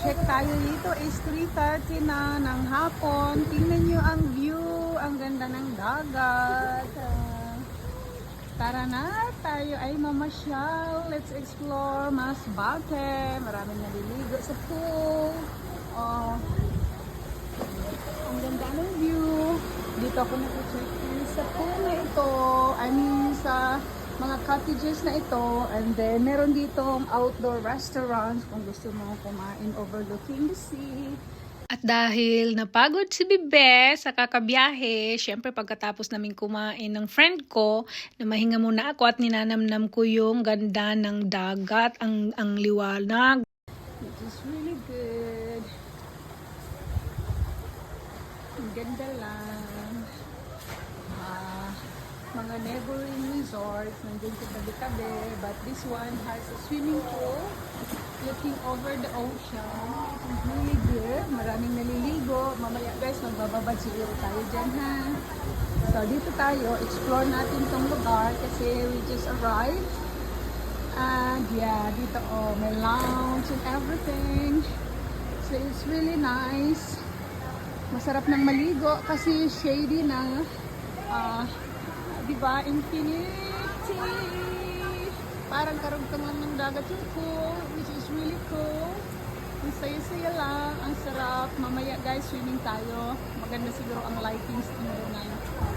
check tayo dito is 3:30 na ng hapon. Tingnan nyo ang view. Ang ganda ng dagat. Tara na, tayo ay mamasyal. Let's explore Masbate. Maraming naliligo sa pool. Oh, ang ganda ng view. Dito ako nag-check in sa pool na ito. I mean, sa mga cottages na ito. And then, meron dito outdoor restaurants kung gusto mo kumain overlooking the sea. At dahil napagod si Bibe sa kakabiyahe, syempre pagkatapos namin kumain ng friend ko, na mahinga muna ako at ninanamnam ko yung ganda ng dagat, ang liwanag. It is really good. Ang ganda lang. Mga neighboring resorts, nandun sa tabi-tabi, but this one has a swimming pool looking over the ocean. It's really good. Maraming naliligo. Mamaya guys, magbababad siguro tayo dyan ha. So dito tayo, explore natin tong lugar kasi we just arrived. And yeah, dito may lounge and everything. So it's really nice. Masarap ng maligo kasi shady na. Diba? Infinity! Parang karugtong lang ng dagat yung pool, which is really cool. Ang saya-saya lang, ang sarap. Mamaya guys, swimming tayo. Maganda siguro ang lightings ng